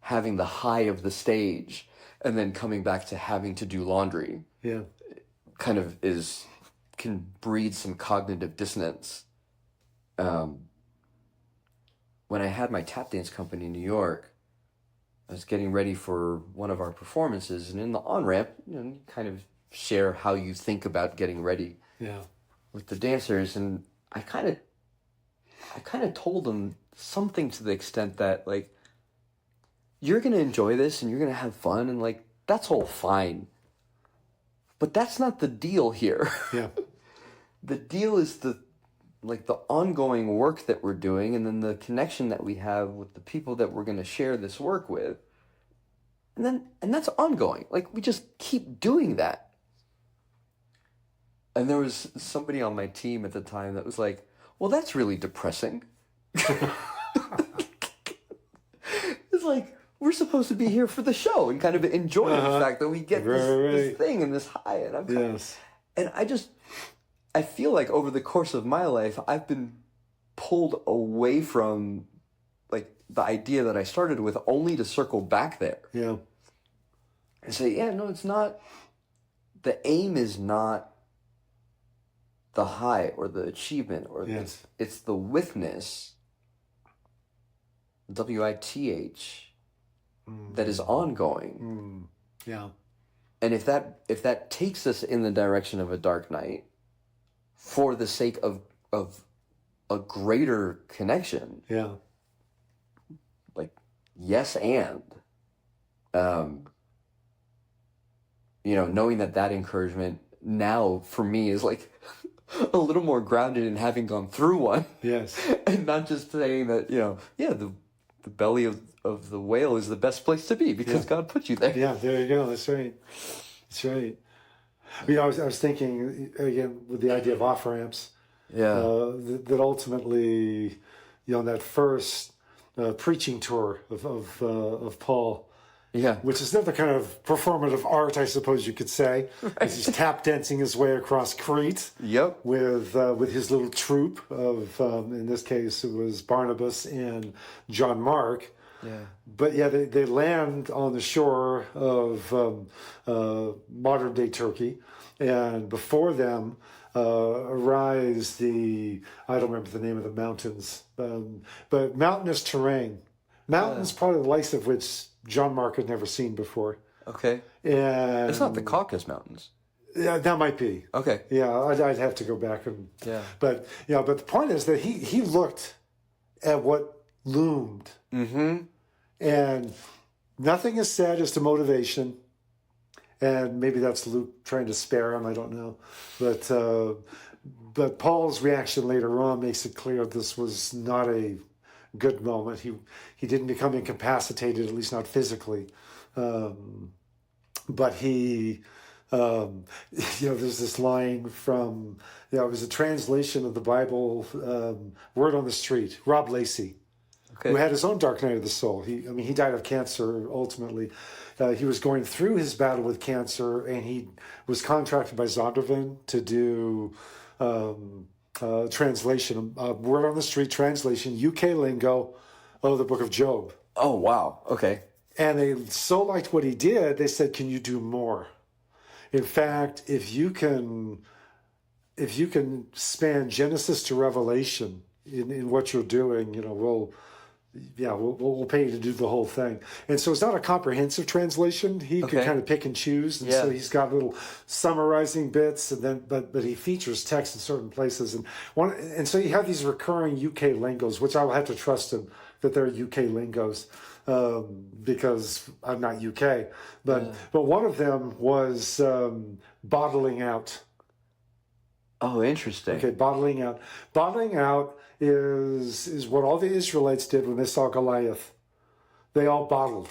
having the high of the stage and then coming back to having to do laundry kind of can breed some cognitive dissonance. When I had my tap dance company in New York, I was getting ready for one of our performances, and in the on-ramp, you kind of share how you think about getting ready with the dancers, and I kind of told them something to the extent that, like, you're going to enjoy this and you're going to have fun, and, like, that's all fine. But that's not the deal here. Yeah. The deal is the ongoing work that we're doing, and then the connection that we have with the people that we're going to share this work with. And that's ongoing. Like, we just keep doing that. And there was somebody on my team at the time that was like, well, that's really depressing. It's like, we're supposed to be here for the show and kind of enjoy the fact that we get this thing and this high. And I feel like over the course of my life, I've been pulled away from, like, the idea that I started with, only to circle back there. Yeah. And say, no, it's not, the aim is not the high or the achievement, or it's the witness, WITH, that is ongoing. Yeah. And if that takes us in the direction of a Dark Knight, for the sake of a greater connection, like, yes, and knowing that encouragement now for me is like a little more grounded in having gone through one, and not just saying that the belly of the whale is the best place to be because God put you there. Yeah, there you go. That's right. I was thinking again with the idea of off ramps. That ultimately, that first preaching tour of Paul, which is another kind of performative art, I suppose you could say. Right. He's tap dancing his way across Crete. With his little troupe of, in this case, it was Barnabas and John Mark. But they land on the shore of modern day Turkey, and before them arise I don't remember the name of the mountains, but mountainous terrain, mountains probably the likes of which John Mark had never seen before. Okay. And it's not the Caucasus Mountains. Yeah, that might be. Okay. Yeah, I'd have to go back and. But the point is that he looked at what loomed. And nothing is said as to motivation, and maybe that's Luke trying to spare him. I don't know, but Paul's reaction later on makes it clear this was not a good moment. He didn't become incapacitated, at least not physically, but he. There's this line from it was a translation of the Bible, Word on the Street, Rob Lacey. Okay. who had his own dark night of the soul. He died of cancer ultimately. He was going through his battle with cancer, and he was contracted by Zondervan to do translation, word on the street translation, UK lingo of the Book of Job. Oh, wow. Okay. And they so liked what he did, they said, "Can you do more? In fact, if you can span Genesis to Revelation in what you're doing, we'll pay you to do the whole thing." And so it's not a comprehensive translation. He can kind of pick and choose, and so he's got little summarizing bits, and then but he features text in certain places, and so you have these recurring UK lingos, which I will have to trust him that they're UK lingos. Because I'm not UK, but one of them was bottling out. Oh, interesting. Okay, bottling out. Bottling out is what all the Israelites did when they saw Goliath. They all bottled.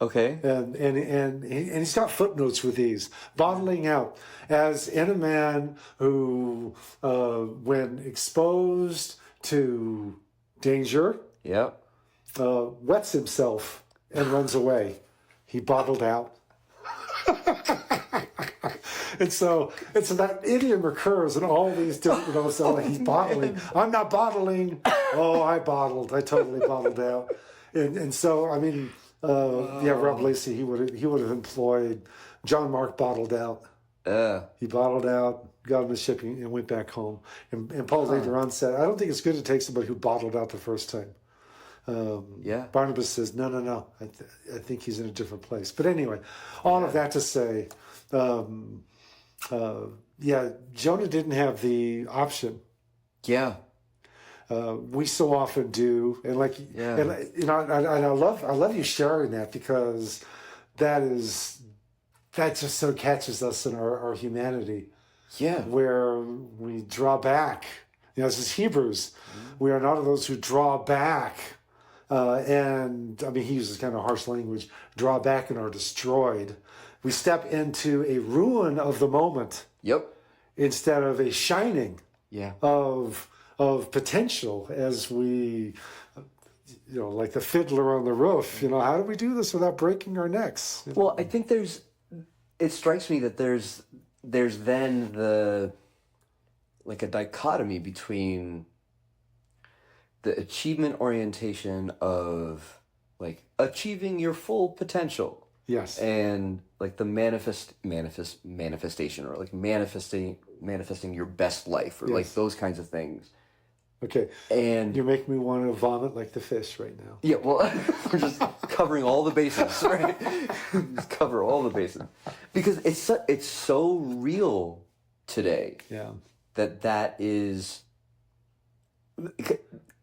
Okay. And he's got footnotes with these. Bottling out, as in a man who, when exposed to danger, Yep. wets himself and runs away. He bottled out. And so that idiom recurs in all these different, so he's bottling. I'm not bottling. Oh, I bottled. I totally bottled out. And so, Rob Lacey, he would have employed John Mark bottled out. He bottled out, got him the shipping, and went back home. And Paul later on said, "I don't think it's good to take somebody who bottled out the first time." Barnabas says, no. I think he's in a different place. But anyway, all of that to say, Jonah didn't have the option. Yeah. We so often do, and I love you sharing that, because that just so catches us in our humanity. Yeah. Where we draw back. This is Hebrews. We are not of those who draw back. He uses kind of harsh language, draw back and are destroyed. We step into a ruin of the moment. Yep. Instead of a shining of potential, as we, like the fiddler on the roof, how do we do this without breaking our necks? Well, I think it strikes me that there's then a dichotomy between the achievement orientation of achieving your full potential. Yes. And the manifestation, or manifesting your best life, or those kinds of things. Okay. And you make me want to vomit like the fish right now. Yeah, well, we're just covering all the bases, right? Just cover all the bases. Because it's so real today. Yeah.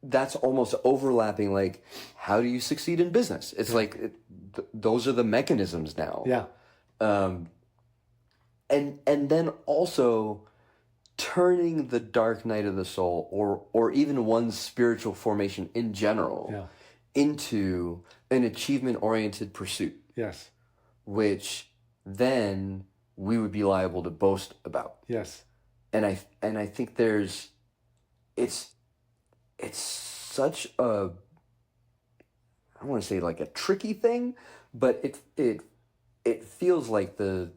That's almost overlapping, how do you succeed in business? It's those are the mechanisms now. Yeah. And then also turning the dark night of the soul, or even one's spiritual formation in general, into an achievement-oriented pursuit. Yes. Which then we would be liable to boast about. Yes. And I think it's such a, I don't want to say a tricky thing, but it feels like the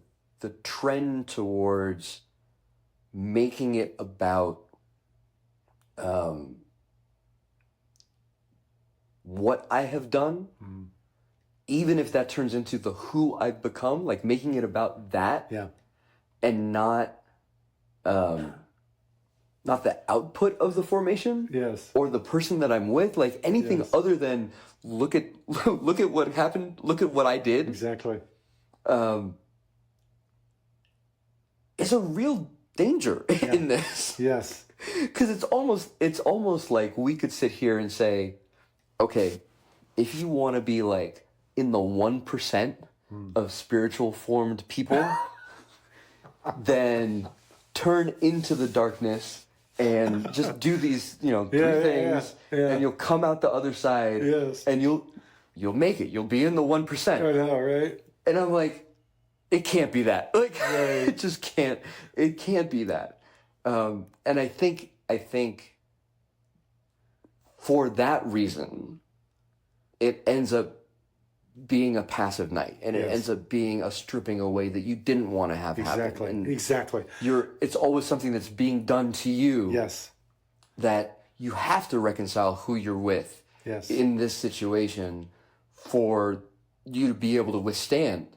trend towards making it about what I have done, even if that turns into the who I've become, making it about that, and not the output of the formation, or the person that I'm with, anything other than look at what happened, look at what I did. Exactly. It's a real danger in this. Yes. Because it's almost like we could sit here and say, okay, if you want to be in the 1% of spiritual formed people, then turn into the darkness and just do these, 3 things, and you'll come out the other side, and you'll make it. You'll be in the 1%. I know, right? And I'm like, it can't be that. It just can't. It can't be that. And I think for that reason, it ends up being a passive night, and it ends up being a stripping away that you didn't want to have happen. And Exactly. it's always something that's being done to you. Yes. That you have to reconcile who you're with in this situation for you to be able to withstand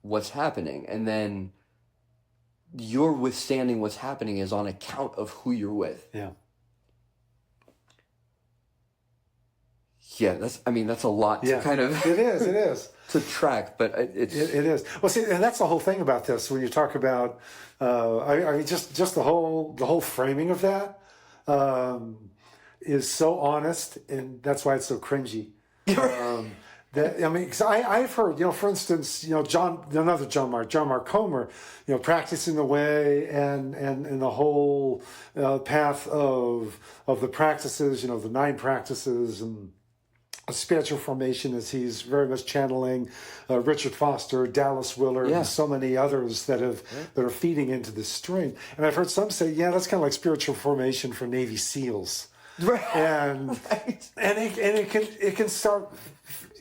what's happening. And then your withstanding what's happening is on account of who you're with. Yeah. Yeah, that's a lot to kind of... It is. to track, but it is. Well, see, and that's the whole thing about this. When you talk about, just the whole framing of that is so honest, and that's why it's so cringy. Because I've heard, for instance, John Mark Comer, practicing the way and the whole path of the practices, the 9 practices and spiritual formation, as he's very much channeling Richard Foster, Dallas Willard, and so many others that are feeding into this stream. And I've heard some say, that's kind of like spiritual formation for Navy SEALs. Right. And it can start,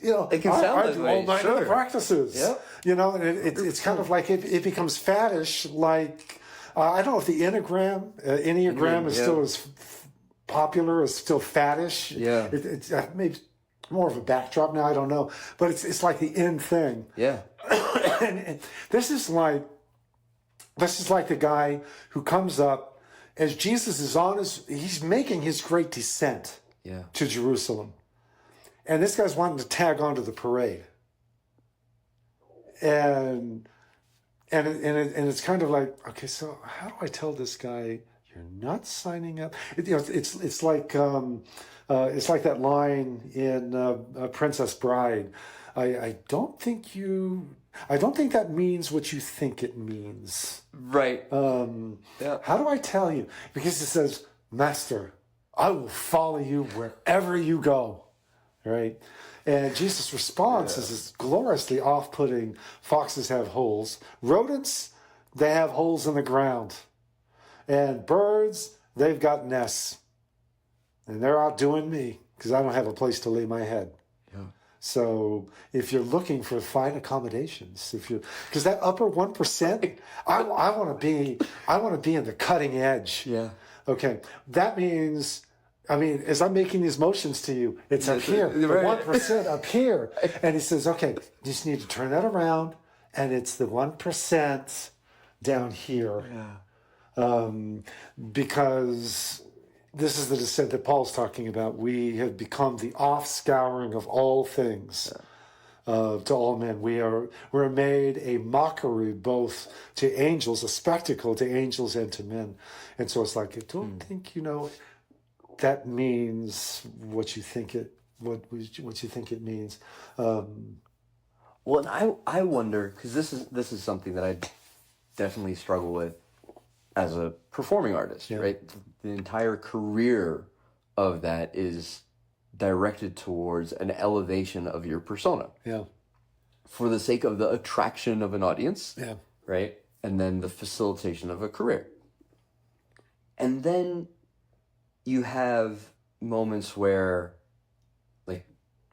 it can sound I do all 9 of the practices. Yep. And it's kind of like it becomes faddish. Like I don't know if the Enneagram is still as popular, is still faddish. Yeah. It's maybe more of a backdrop now. I don't know, but it's like the in thing. Yeah. and this is like the guy who comes up as Jesus is he's making his great descent to Jerusalem. And this guy's wanting to tag onto the parade. And it's kind of like, okay, so how do I tell this guy you're not signing up? It's like that line in Princess Bride. I don't think that means what you think it means. Right. How do I tell you? Because it says, Master, I will follow you wherever you go. Right? And Jesus' response is this gloriously off-putting, foxes have holes. Rodents, they have holes in the ground. And birds, they've got nests. And they're outdoing me because I don't have a place to lay my head. Yeah. So if you're looking for fine accommodations, because that upper 1%, I want to be in the cutting edge. Yeah. Okay. That means, as I'm making these motions to you, it's up here, the 1% up here. And he says, okay, you just need to turn that around, and it's the 1% down here. Yeah. Because this is the descent that Paul's talking about. We have become the offscouring of all things to all men. We're made a mockery both to angels, a spectacle to angels and to men. And so it's like, I don't think that means what you think it means. Well, and I wonder, because this is something that I definitely struggle with as a performing artist, right? The entire career of that is directed towards an elevation of your persona. Yeah. For the sake of the attraction of an audience. Yeah. Right? And then the facilitation of a career. And then you have moments where like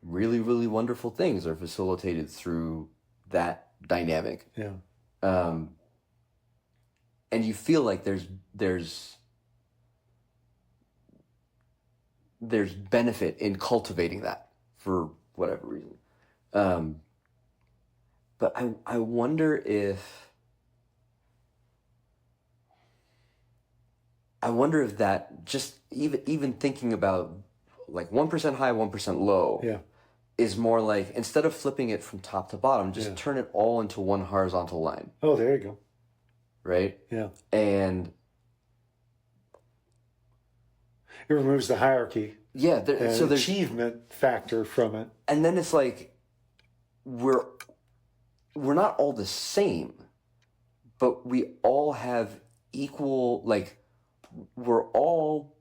really, really wonderful things are facilitated through that dynamic. Yeah. And you feel like there's benefit in cultivating that for whatever reason. But I wonder if that just even thinking about like 1% high, 1% low is more like, instead of flipping it from top to bottom, just turn it all into one horizontal line. Oh, there you go. Right? Yeah. And it removes the hierarchy. Yeah. So there's achievement factor from it. And then it's like, we're not all the same, but we all have equal, like, we're all,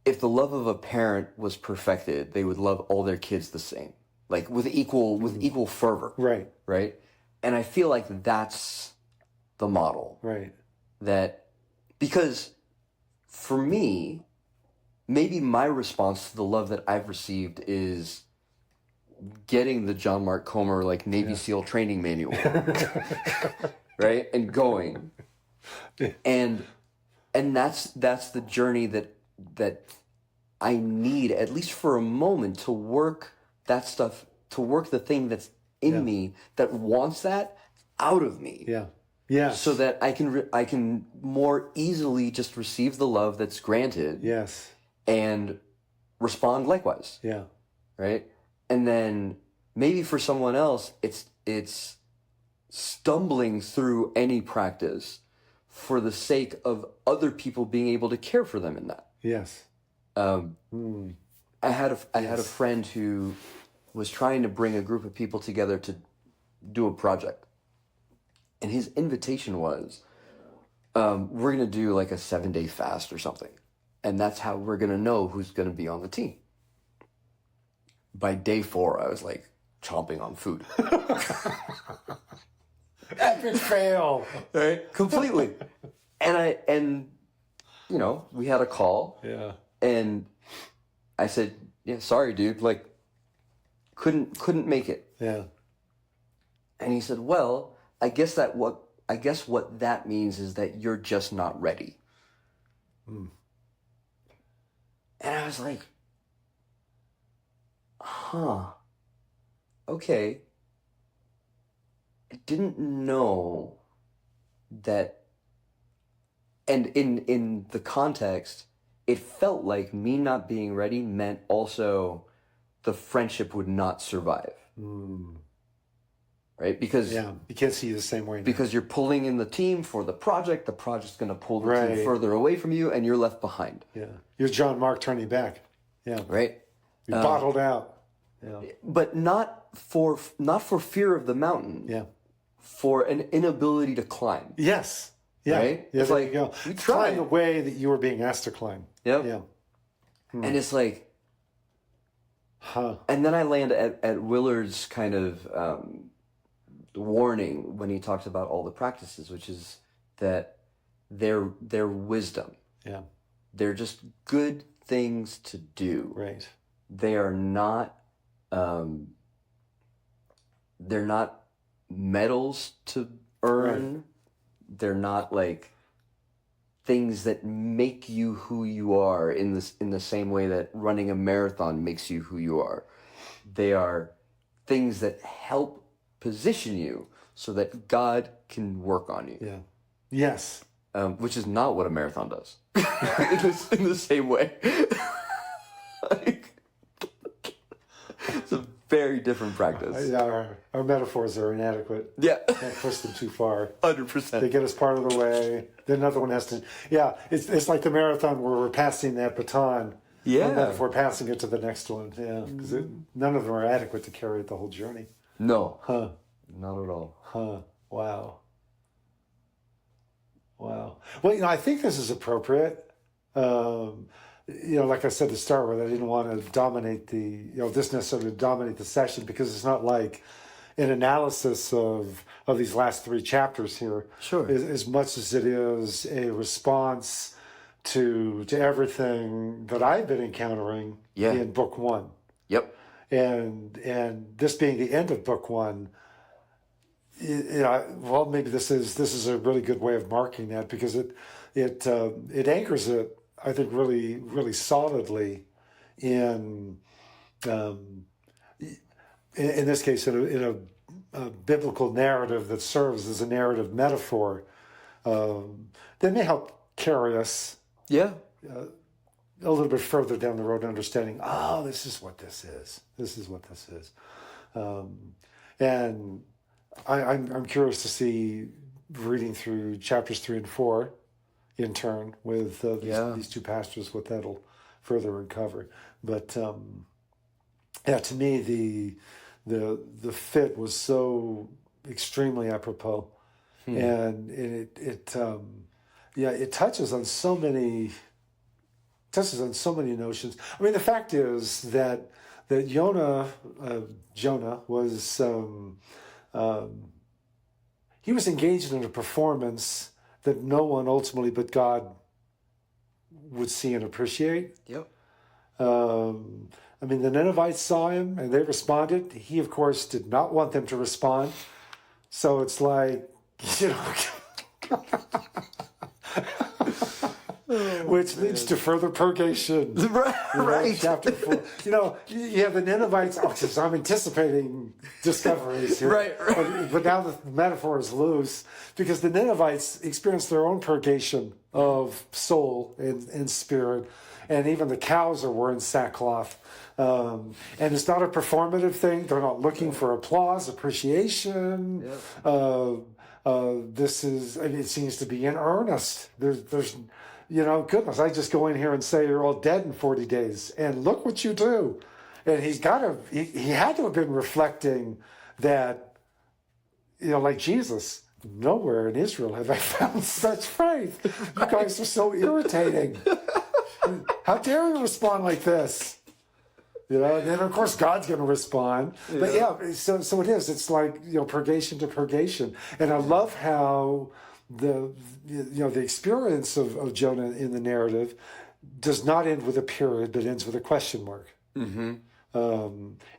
if the love of a parent was perfected, they would love all their kids the same, like with equal fervor. Right. Right. And I feel like that's the model. Right. That, because for me, maybe my response to the love that I've received is getting the John Mark Comer like Navy SEAL training manual, right, and going, and that's the journey that I need, at least for a moment, to work that stuff, to work the thing that's in me that wants that out of me. Yeah. Yeah. So that I can more easily just receive the love that's granted. Yes. And respond likewise. Yeah. Right? And then maybe for someone else it's stumbling through any practice for the sake of other people being able to care for them in that. Yes. I had a friend who was trying to bring a group of people together to do a project. And his invitation was, we're going to do like a 7-day fast or something. And that's how we're going to know who's going to be on the team. By day 4, I was like chomping on food. Epic fail. Right? Completely. And we had a call. Yeah. And I said, yeah, sorry, dude. Like, couldn't make it. Yeah. And he said, well, I guess what that means is that you're just not ready. And I was like, okay. I didn't know that. And in the context, it felt like me not being ready meant also the friendship would not survive. Right? Because you can't see the same way now. Because you're pulling in the team for the project's going to pull the team further away from you, and you're left behind. Yeah, you're John Mark turning back. Yeah, right. You're bottled out. Yeah, but not for fear of the mountain. Yeah, for an inability to climb. Yes. Yeah. Right. Yeah, it's there like you go. you Climb try the way that you were being asked to climb. Yep. Yeah. And it's like, And then I land at Willard's kind of warning when he talks about all the practices, which is that they're wisdom. Yeah. They're just good things to do. Right. They are not. They're not medals to earn. Right. They're not like things that make you who you are in the same way that running a marathon makes you who you are. They are things that help position you so that God can work on you. Yeah. Yes. Which is not what a marathon does. in the same way. It's a very different practice. Our metaphors are inadequate. Yeah. Can't push them too far. 100%. They get us part of the way. Then another one has to. Yeah, it's like the marathon where we're passing that baton. Yeah. And then if we're passing it to the next one. Yeah. Because none of them are adequate to carry the whole journey. No. Not at all. Wow. Well, I think this is appropriate. Like I said to start with, I didn't want to dominate this necessarily dominate the session because it's not like an analysis of these last 3 chapters here. Sure. As much as it is a response to everything that I've been encountering in book 1. Yep. And this being the end of book 1, maybe this is a really good way of marking that because it anchors it, I think, really, really solidly in this case in a biblical narrative that serves as a narrative metaphor that may help carry us a little bit further down the road, understanding, this is what this is. This is what this is, and I'm curious to see, reading through chapters 3 and 4 in turn with these 2 pastors, what that'll further uncover. But to me the fit was so extremely apropos, and it touches on so many notions. I mean, the fact is that Jonah was he was engaged in a performance that no one ultimately but God would see and appreciate. Yep. I mean, the Ninevites saw him and they responded. He, of course, did not want them to respond. So it's like, you know, which leads to further purgation. Right. Chapter 4. You know, you have the Ninevites. Oh, so I'm anticipating discoveries here. Right. But now the metaphor is loose because the Ninevites experienced their own purgation of soul and spirit. And even the cows are wearing sackcloth. And it's not a performative thing. They're not looking for applause, appreciation. This is, I mean, it seems to be in earnest. There's, you know, goodness, I just go in here and say you're all dead in 40 days. And look what you do. And he had to have been reflecting that, you know, like Jesus, nowhere in Israel have I found such faith. You guys are so irritating. How dare you respond like this? You know, and then of course God's going to respond. Yeah. But yeah, so it is. It's like, you know, purgation to purgation. And I love how the experience of Jonah in the narrative does not end with a period, but ends with a question mark. Mm-hmm.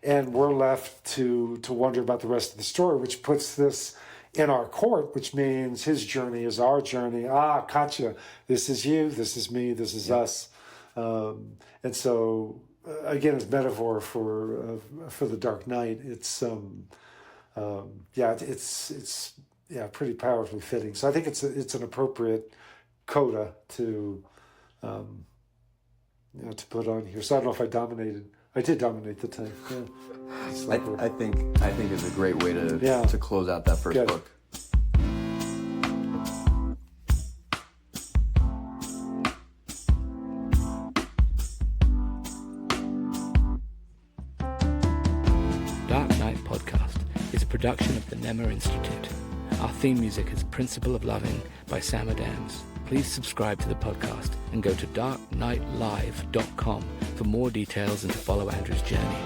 And we're left to wonder about the rest of the story, which puts this in our court, which means his journey is our journey. Gotcha. This is you. This is me. This is us. And so, again, it's metaphor for the Dark Knight. It's pretty powerfully fitting. So I think it's an appropriate coda to to put on here. So I don't know if I dominated. I did dominate the time. Yeah. I think it's a great way to close out that first book. Dark Knight Podcast is a production of the Nema Institute. Our theme music is Principle of Loving by Sam Adams. Please subscribe to the podcast and go to darknightlive.com for more details and to follow Andrew's journey.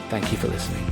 Thank you for listening.